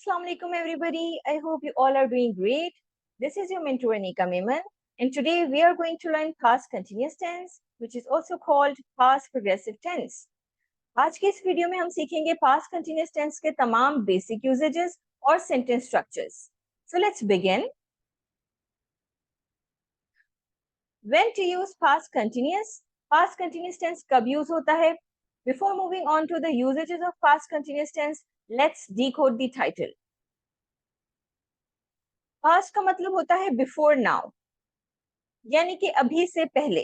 Assalamu alaikum everybody. I hope you all are doing great. This is your mentor iAneeqaMemon, and today we are going to learn past continuous tense, which is also called past progressive tense. आज के इस video में हम सीखेंगे past continuous tense के तमाम basic usages और sentence structures. So let's begin. When to use past continuous? Past continuous tense कब use होता है? Before moving on to the usages of past continuous tense, let's decode the title. Past का मतलब होता है before now, यानी कि अभी से पहले,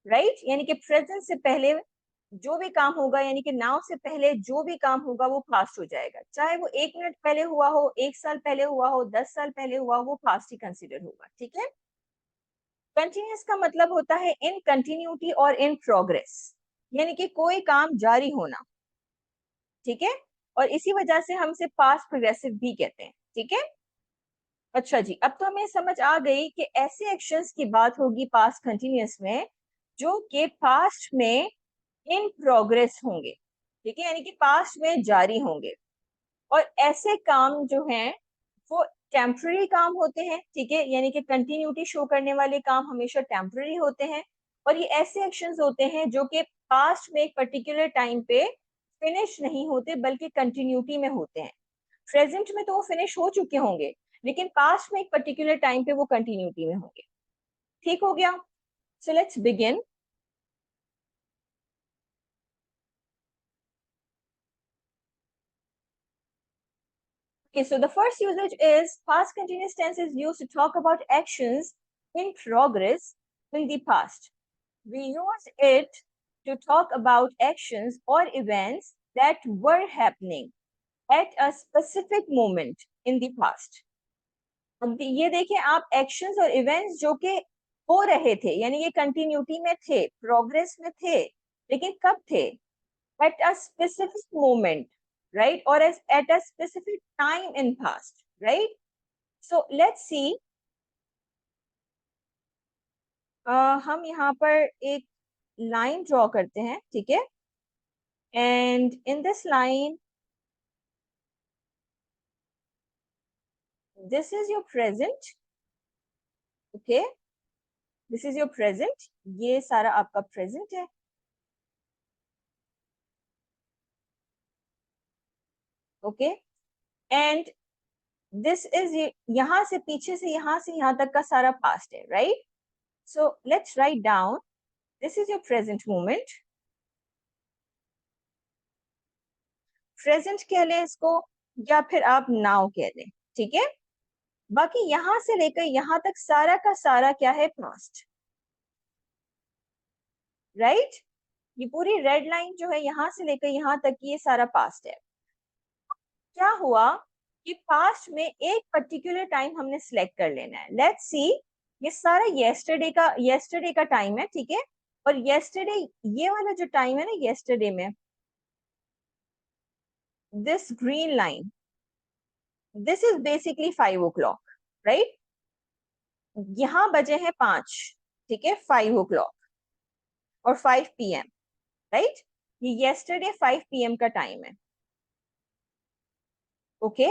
राइट? यानी कि प्रेजेंट से पहले जो भी काम होगा, यानी कि नाउ से पहले जो भी काम होगा वो पास्ट हो जाएगा। चाहे वो 1 मिनट पहले हुआ हो, 1 साल पहले हुआ हो, 10 साल पहले हुआ हो, वो पास्ट ही कंसिडर होगा। ठीक है। कंटिन्यूअस का मतलब होता है इन कंटिन्यूटी और इन प्रोग्रेस, यानी कि कोई काम जारी होना। ठीक है। और इसी वजह से हम इसे पास्ट प्रोग्रेसिव भी कहते हैं। ठीक है। अच्छा जी, अब तो हमें समझ आ गई कि ऐसे एक्शंस की बात होगी पास्ट कंटिन्यूअस में जो कि पास्ट में इन प्रोग्रेस होंगे। ठीक है, यानी कि पास्ट में जारी होंगे। और ऐसे काम जो हैं वो टेम्पररी काम होते हैं। ठीक है, यानी कि कंटिन्यूटी शो करने वाले काम हमेशा टेम्पररी होते हैं। और ये ऐसे एक्शंस होते हैं जो कि पास्ट में एक पर्टिकुलर टाइम पे फिनिश नहीं होते बल्कि कंटिन्यूटी में होते हैं। प्रेजेंट में तो वो फिनिश हो चुके होंगे, लेकिन पास्ट में एक पर्टिकुलर टाइम पे वो कंटिन्यूटी में होंगे। ठीक हो गया? So let's begin. Okay, so the first usage is past continuous tense is used to talk about actions in progress in the past. We use it to talk about actions or events that were happening at a specific moment in the past. अब ये देखिए आप, actions और events जो कि हो रहे थे, यानी ये कंटिन्यूटी में थे, प्रोग्रेस में थे, लेकिन कब थे? At a specific moment, right? और at a specific time in past, right? So let's see, हम यहाँ पर एक लाइन ड्रॉ करते हैं। ठीक है, and in this line this is your present. Okay, this is your present, ये सारा आपका प्रेजेंट है। ओके, एंड दिस इज, यहां से पीछे से यहां तक का सारा पास्ट है, right? So let's write down, this is your present moment. Present कह लें इसको, या फिर आप नाउ कह लें। ठीक है, बाकी यहां से लेकर यहां तक सारा का सारा क्या है? Past, right? ये पूरी रेड लाइन जो है यहां से लेकर यहां तक की, ये सारा पास्ट है। क्या हुआ कि पास्ट में एक पर्टिकुलर टाइम हमने सिलेक्ट कर लेना है। लेट्स सी, ये सारा येस्टरडे का टाइम है। ठीक है, और येस्टरडे, ये वाला जो टाइम है ना येस्टरडे में, this green line, this is basically 5 o'clock, right? यहां बजे हैं 5। ठीक है, 5 o'clock और 5 PM, राइट? ये येस्टरडे 5 PM का टाइम है। ओके,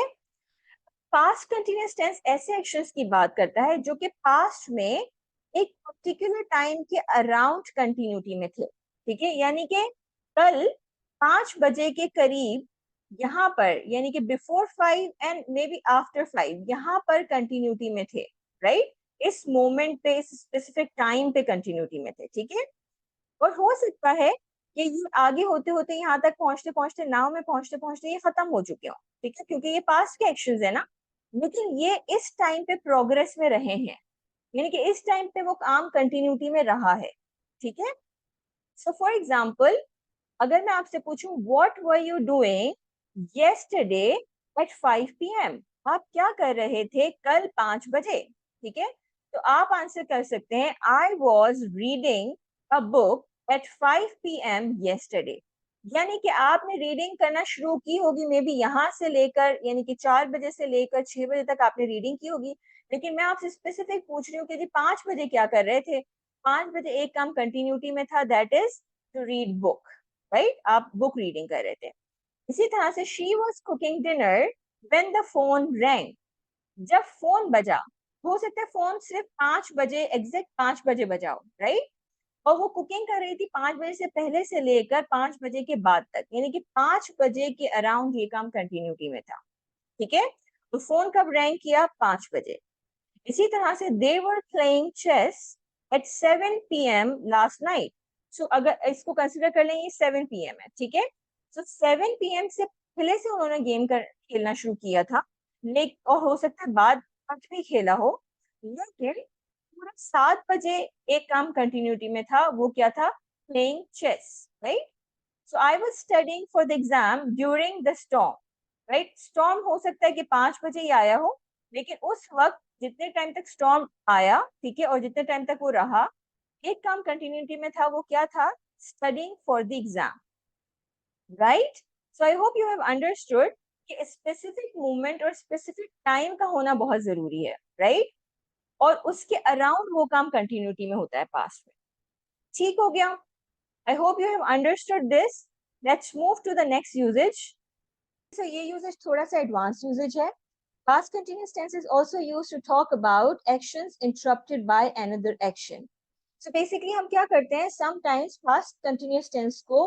पास्ट कंटिन्यूअस टेंस ऐसे एक्शंस की बात करता है जो कि पास्ट में एक पर्टिकुलर टाइम के अराउंड कंटिन्यूटी में थे। ठीक है, यानी कि कल 5 बजे के करीब यहाँ पर, यानी कि before 5 and may be after 5, यहाँ पर कंटिन्यूटी में थे, राइट? इस मोमेंट पे, इस स्पेसिफिक टाइम पे कंटिन्यूटी में थे। ठीक है, और हो सकता है कि ये आगे होते होते यहाँ तक पहुंचते पहुंचते, नाव में पहुंचते पहुंचते ये खत्म हो चुके हो। ठीक है, क्योंकि ये पास्ट के एक्शंस है ना, लेकिन ये इस टाइम पे प्रोग्रेस में रहे हैं, यानी कि इस टाइम पे वो काम कंटिन्यूटी में रहा है। ठीक है, सो फॉर एग्जाम्पल, अगर मैं आपसे पूछूं what were you doing yesterday at 5 PM, आप क्या कर रहे थे कल 5 बजे? ठीक है, तो आप आंसर कर सकते हैं I was reading a book at 5 PM yesterday. यानी कि आपने रीडिंग करना शुरू की होगी, मे बी यहाँ से लेकर, यानी कि 4 बजे से लेकर 6 बजे तक आपने रीडिंग की होगी। लेकिन मैं आपसे स्पेसिफिक पूछ रही हूँ कि जी 5 बजे क्या कर रहे थे? 5 बजे एक काम कंटिन्यूटी में था, that is to read book, right? आप बुक रीडिंग कर रहे थे। इसी तरह से she was cooking dinner when the phone rang, जब फोन बजा, हो सकता है फोन सिर्फ 5 बजे, एग्जैक्ट 5 बजे बजाओ, राइट? और वो कुकिंग कर रही थी 5 बजे से पहले से लेकर 5 बजे के बाद तक, यानी कि 5 बजे के अराउंड ये काम कंटिन्यूटी में था, ठीक है? तो फोन कब रैंक किया? 5 बजे। इसी तरह से they were playing chess at 7 PM last night. So अगर इसको कंसिडर कर लें ये 7 PM है, ठीक है? सो 7 PM से पहले से उन्होंने गेम खेलना शुरू किया था, लेकिन और हो सकता है बाद भी खेला हो, लेकिन पूरा 7 बजे एक काम कंटिन्यूटी में था, वो क्या था? Playing chess, right? So I was studying for the exam during the storm, right? Storm हो सकता है कि 5 बजे ही आया हो, लेकिन उस वक्त जितने टाइम तक स्टॉर्म आया, ठीक है, और जितने टाइम तक वो रहा, एक काम कंटिन्यूटी में था, वो क्या था? Studying for the exam, right? So I hope you have understood कि स्पेसिफिक मूवमेंट और स्पेसिफिक टाइम का होना बहुत जरूरी है, राइट? और उसके अराउंड वो काम कंटिन्यूटी में होता है पास्ट में। ठीक हो गया? I hope you have understood this. Let's move to the next usage. So ये यूजेज थोड़ा सा एडवांस यूजेज है। Past continuous tense is also used to talk about actions interrupted by another action. So basically हम क्या करते हैं, sometimes past continuous tense को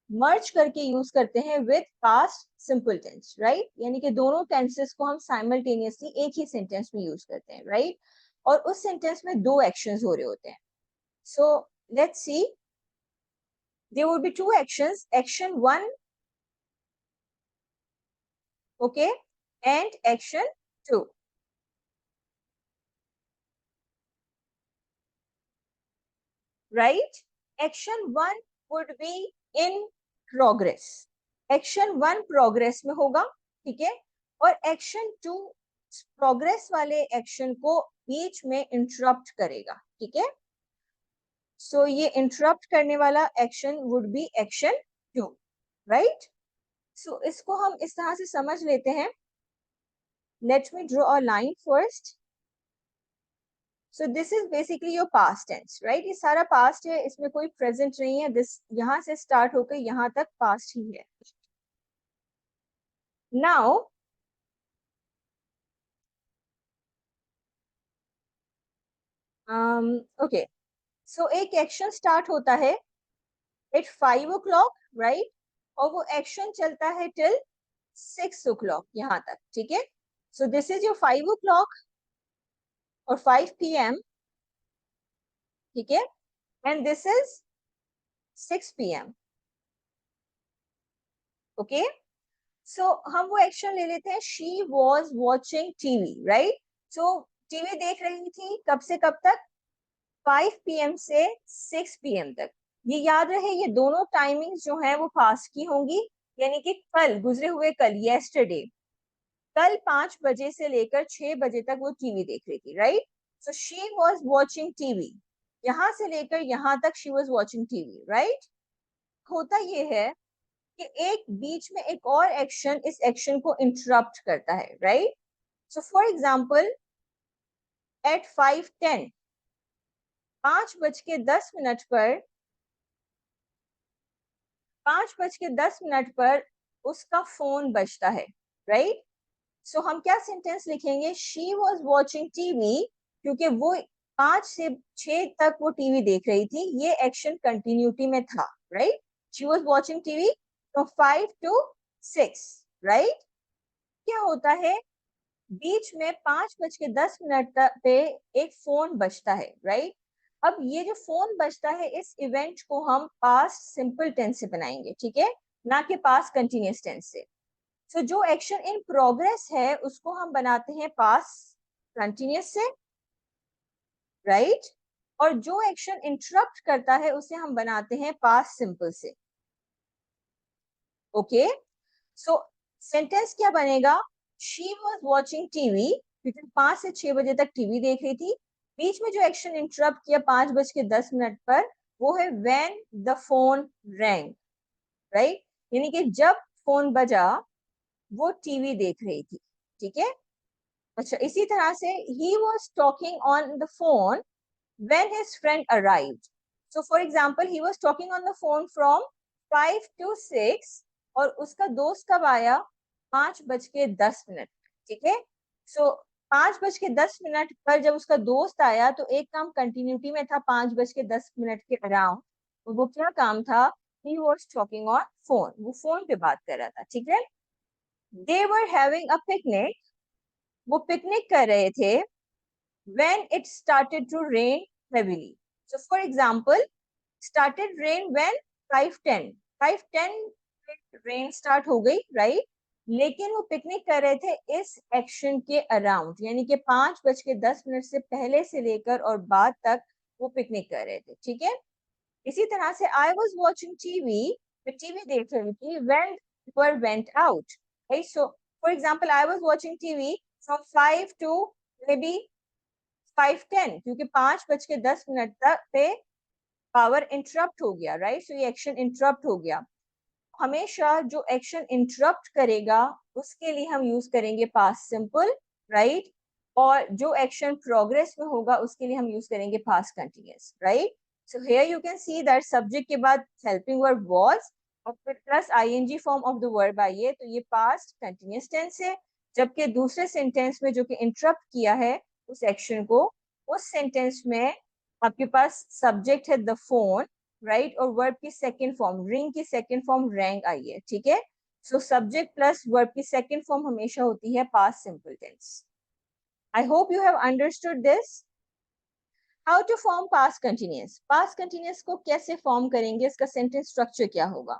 merge करके यूज करते हैं with past simple tense, right? यानी कि दोनों tenses को हम simultaneously एक ही sentence में यूज करते हैं, right? और उस sentence में दो actions हो रहे होते हैं. So let's see. There would be two actions. Action 1, okay, and action 2. Right? Action 1 would be in progress. Action 1 progress में होगा, ठीक है? और Action 2 progress वाले action को बीच में interrupt करेगा, ठीक है? So ये interrupt करने वाला action would be action 2, right? So इसको हम इस तरह से समझ लेते हैं. Let me draw a line first. So this is basically your past tense, right? ये सारा past है, इसमें कोई present नहीं है. This यहाँ से start होकर यहाँ तक past ही है. Now, okay. So एक action start होता है at 5 o'clock, right? और वो action चलता है till 6 o'clock यहाँ तक, ठीक है? So this is your 5 o'clock और 5 PM, ठीक है? And this is 6 PM, okay? So हम वो एक्शन ले लेते हैं. She was watching TV, right? So TV देख रही थी कब से कब तक? 5 PM से 6 PM तक. ये याद रहे, ये दोनों टाइमिंग्स जो हैं वो पास्ट की होंगी, यानी कि कल, गुजरे हुए कल, येस्टरडे, कल 5 बजे से लेकर 6 बजे तक वो टीवी देख रही थी, right? So she was watching TV. यहां से लेकर यहां तक she was watching TV, right? होता ये है कि एक बीच में एक और एक्शन इस एक्शन को इंटरप्ट करता है, right? So for example, at 5:10, 5:10 पर, 5:10 पर उसका फोन बजता है, राइट? सो हम क्या सेंटेंस लिखेंगे? शी वॉज वॉचिंग टीवी, क्योंकि वो 5 से 6 तक वो टीवी देख रही थी, ये एक्शन कंटिन्यूटी में था, right? She was watching TV from 5 to 6, right? क्या होता है, बीच में 5:10 पे एक फोन बजता है, राइट? अब ये जो फोन बजता है, इस इवेंट को हम पास्ट सिंपल टेंस से बनाएंगे, ठीक है, ना कि पास्ट कंटिन्यूअस टेंस से. सो जो एक्शन इन प्रोग्रेस है उसको हम बनाते हैं पास्ट कंटिन्यूअस से, राइट? और जो एक्शन इंटरप्ट करता है उसे हम बनाते हैं पास्ट सिंपल से. ओके, सो सेंटेंस क्या बनेगा? शी वॉज वॉचिंग टीवी, क्योंकि 5 से 6 बजे तक टीवी देख रही थी. बीच में जो एक्शन इंटरप्ट किया 5:10 पर, वो है when the phone wrong, right? यानी कि जब फोन बजा वो टीवी देख रही थी, ठीक है? अच्छा, इसी तरह से he was talking on the phone when his friend arrived. So for example, he was talking on the phone from 5 to 6 और उसका दोस्त कब आया? 5:10, ठीक है। सो 5:10 पर जब उसका दोस्त आया तो एक काम कंटिन्यूटी में था 5:10 के अराउंड, तो वो क्या काम था, he was talking on phone, वो फोन पे बात कर रहा था, ठीक है। दे वर हैविंग अ पिकनिक, वो पिकनिक कर रहे थे, when it started to rain heavily. So for example, started rain when 5:10, 5:10 rain start हो गई, राइट। लेकिन वो पिकनिक कर रहे थे इस एक्शन के अराउंड, यानी कि 5:10 से पहले से लेकर और बाद तक वो पिकनिक कर रहे थे, ठीक है। इसी तरह से आई वॉज वॉचिंग टीवी, मैं टीवी देख रही थी, when were went out, right. So for example I was watching TV from 5 to maybe 5:10, क्योंकि 5:10 तक पे पावर इंटरप्ट हो गया, राइट। सो ये एक्शन इंटरप्ट हो गया। हमेशा जो एक्शन इंटरप्ट करेगा उसके लिए हम यूज करेंगे पास्ट सिंपल, राइट। और जो एक्शन प्रोग्रेस में होगा उसके लिए हम यूज करेंगे past continuous, right. So here you can see that subject के बाद हेल्पिंग वर्ब वाज और फिर plus ING form of the verb आइए, तो ये पास्ट कंटिन्यूअस टेंस है। जबकि दूसरे सेंटेंस में जो कि इंटरप्ट किया है उस एक्शन को, उस सेंटेंस में आपके पास सब्जेक्ट है द फोन, राइट, और वर्ब की सेकंड फॉर्म रिंग की सेकंड फॉर्म रैंग आई है, ठीक है। सो सब्जेक्ट प्लस वर्ब की सेकंड फॉर्म हमेशा होती है past simple tense. I hope you have understood this. How to form past continuous, past continuous को कैसे फॉर्म करेंगे, इसका सेंटेंस स्ट्रक्चर क्या होगा।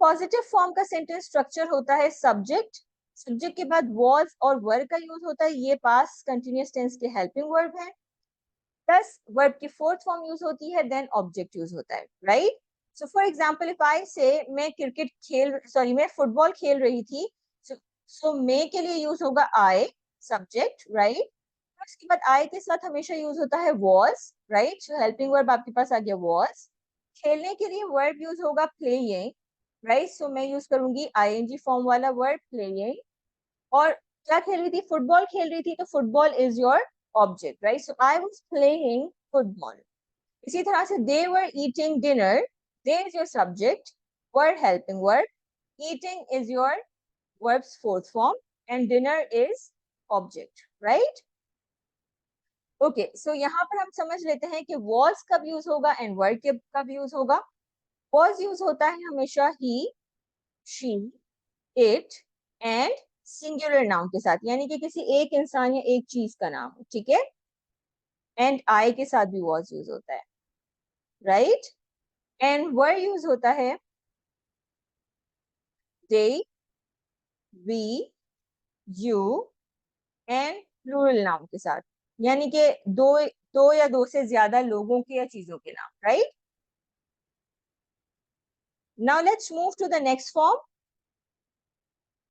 पॉजिटिव फॉर्म का सेंटेंस स्ट्रक्चर होता है सब्जेक्ट, सब्जेक्ट के बाद वॉज और वर्ब का यूज होता है, ये पास्ट कंटिन्यूअस टेंस के हेल्पिंग वर्ब है, प्लस वर्ब की फोर्थ फॉर्म यूज होती है, देन ऑब्जेक्ट यूज होता है, right. So for example if आई से मैं क्रिकेट खेल सॉरी मैं फुटबॉल खेल रही थी, सो मे के लिए यूज होगा आई सब्जेक्ट, राइट। उसके बाद आई के साथ हमेशा यूज होता है was, right. So helping verb आपके पास आ गया वॉज। खेलने के लिए वर्ब यूज होगा प्लेइंग, राइट। सो मैं यूज करूंगी आईएनजी फॉर्म वाला वर्ब प्लेइंग। और क्या खेल रही थी, फुटबॉल खेल रही थी, तो football is your object, right. So I was playing football. इसी तरह से they were eating dinner, they is your subject, were helping verb, eating is your verb's fourth form and dinner is object, right. Okay, so यहाँ पर हम समझ लेते हैं कि वॉज कब यूज होगा एंड वर्ब कब यूज होगा। वॉज यूज होता है हमेशा he, she, it and singular noun के साथ, यानी कि किसी एक इंसान या एक चीज का नाम, ठीक है। एंड आई के साथ भी वॉज यूज होता है, राइट। एंड वर यूज होता है they, we, you and plural noun के साथ, यानी कि दो दो या दो से ज्यादा लोगों के या चीजों के नाम, राइट। Now let's move to the next form,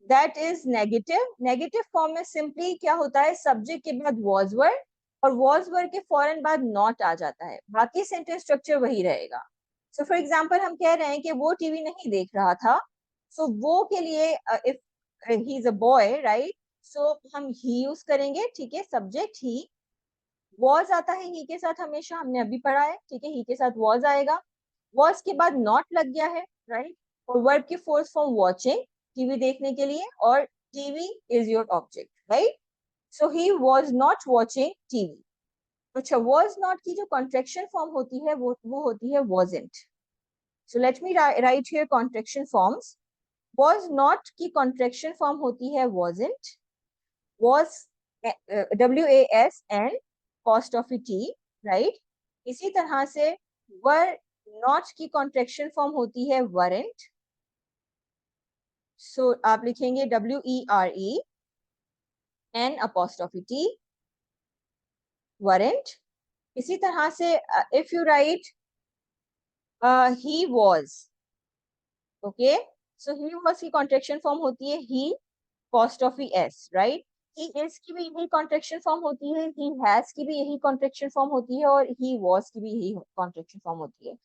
that is negative. Negative form में सिंपली क्या होता है, सब्जेक्ट के बाद वॉज वर्ड और वॉज वर्ड के फौरन बाद नॉट आ जाता है, बाकी सेंटेंस स्ट्रक्चर वही रहेगा। सो फॉर एग्जांपल हम कह रहे हैं कि वो टीवी नहीं देख रहा था, सो वो के लिए if he is a boy, right, so हम ही यूज करेंगे, ठीक है, सब्जेक्ट ही। वॉज आता है ही के साथ हमेशा, हमने अभी पढ़ा है, ठीक है, ही के साथ वॉज आएगा। वॉज के बाद नॉट लग गया है, राइट, और वर्ब की फोर्थ फॉर्म वॉचिंग, टीवी देखने के लिए, और TV is your object, right. So he was not watching TV. अच्छा, वॉज नॉट की जो कॉन्ट्रेक्शन फॉर्म होती है वो होती है wasn't. So let me right here contraction forms. Was not की कॉन्ट्रेक्शन फॉर्म होती है wasn't, was WAS and cost of T, right. इसी तरह से वर नॉट की कॉन्ट्रेक्शन फॉर्म होती है वरेंट, सो आप लिखेंगे WEREN', वरेंट। इसी तरह से if you write he was, okay, so he was की कॉन्ट्रेक्शन फॉर्म होती है he cost of S, right. He is की भी यही कॉन्ट्रेक्शन फॉर्म होती है, ही हैज की भी यही कॉन्ट्रेक्शन फॉर्म होती है, और ही वॉज की भी यही कॉन्ट्रेक्शन फॉर्म होती है।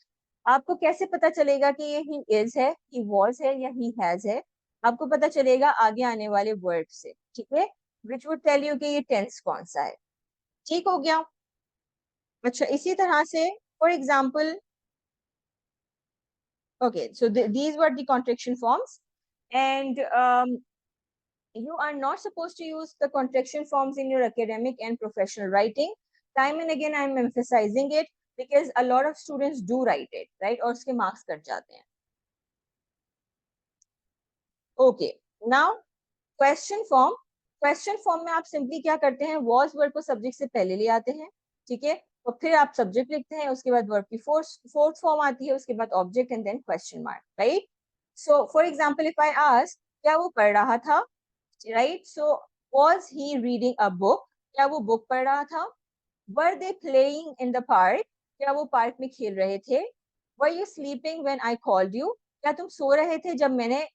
आपको कैसे पता चलेगा कि ये ही इज है, ही वॉज है या ही हैज है, आपको पता चलेगा आगे आने वाले वर्ड से, ठीक है, विच वुड टेल यू कि ये टेंस कौन सा है, ठीक हो गया। अच्छा, इसी तरह से for example, okay, so these were the contraction forms, and You are not supposed to use the contraction forms in your academic and professional writing. Time and again, I'm emphasizing it because a lot of students do write it, right? और उसके marks cut जाते हैं. Okay, now question form में आप simply क्या करते हैं, was verb को सब्जेक्ट से पहले ले आते हैं, ठीक है, और फिर आप सब्जेक्ट लिखते हैं, उसके बाद वर्ब की फोर्थ फॉर्म आती है, उसके बाद object and then question mark, right. So for example if I ask, क्या वो पढ़ रहा था, right. So was he reading a book, क्या वो बुक पढ़ रहा था. Were they playing in the park, क्या वो पार्क में खेल रहे थे. Were you sleeping when I called you, क्या तुम सो रहे थे जब मैंने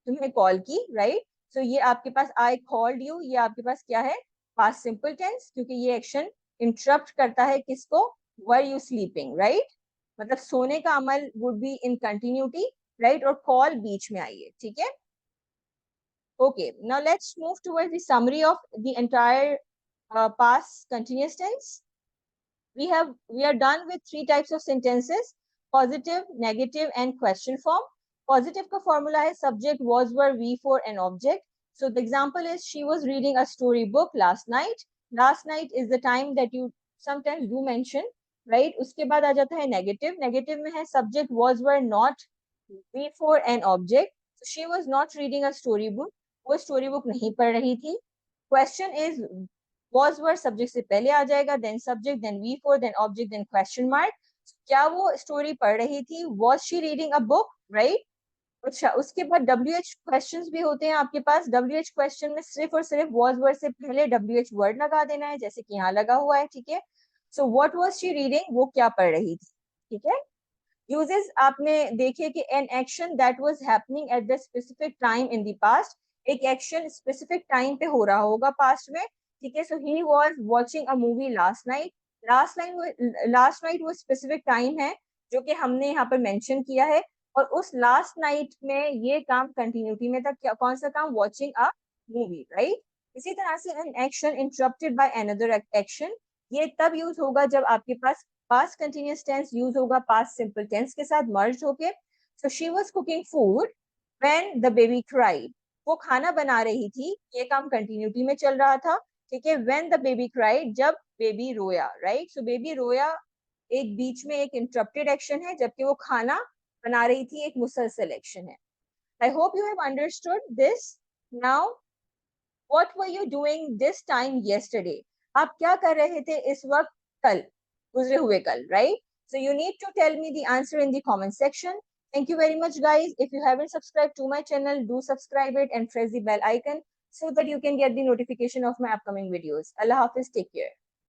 तुम्हें कॉल की, राइट. सो ये आपके पास आई कॉल्ड यू, ये आपके पास क्या है, पास्ट सिंपल टेंस, क्योंकि ये एक्शन इंटरप्ट करता है किसको, वर यू स्लीपिंग, राइट. मतलब सोने का अमल would be in continuity, right, और कॉल बीच में आई है, ठीक है. Okay, now let's move towards the summary of the entire past continuous tense. We are done with three types of sentences: positive, negative, and question form. Positive का formula है subject, was, were, we, for, and object. So the example is, she was reading a story book last night. Last night is the time that you sometimes do mention, right? उसके बाद आ जाता है negative. Negative में है subject, was, were, not, we, for, and object. So she was not reading a story book. वो story book नहीं पढ़ रही थी. Question is, was were subject से पहले आ जाएगा, then subject, then we for, then object, then question mark. क्या वो स्टोरी पढ़ रही थी, was she reading a book, right. अच्छा, उसके बाद WH क्वेश्चंस भी होते हैं आपके पास. WH क्वेश्चन में सिर्फ और सिर्फ was were से पहले WH वर्ड लगा देना है, जैसे कि यहाँ लगा हुआ है, ठीक है. सो what was she reading, वो क्या पढ़ रही थी, ठीक है. यूजेस आपने देखे कि an action that was happening at the specific time in the past, एक एक्शन स्पेसिफिक टाइम पे हो रहा होगा पास्ट में, ठीक है. So he was watching a movie last night. Last night वो स्पेसिफिक टाइम है जो कि हमने यहाँ पर मेंशन किया है, और उस लास्ट नाइट में ये काम कंटिन्यूटी में था. क्या, कौन सा काम, वॉचिंग अ मूवी, राइट. इसी तरह से an action interrupted by another action, ये तब यूज होगा जब आपके पास पास्ट कंटिन्यूअस टेंस यूज होगा पास्ट सिंपल टेंस के साथ मर्ज होके. So she was cooking food when the baby cried, वो खाना बना रही थी, ये काम कंटिन्यूटी में चल रहा था, ठीक है. व्हेन द बेबी क्राइड, जब बेबी रोया, राइट. सो बेबी रोया एक बीच में एक इंटरप्टेड एक्शन है, जबकि वो खाना बना रही थी एक मुसलसल एक्शन है. आई hope you have understood this. Now what were you doing this time yesterday, आप क्या कर रहे थे इस वक्त कल, गुजरे हुए कल, right. So you need to tell me the answer in the comment section. Thank you very much guys. If you haven't subscribed to my channel, do subscribe it and press the bell icon so that you can get the notification of my upcoming videos. Allah Hafiz, take care.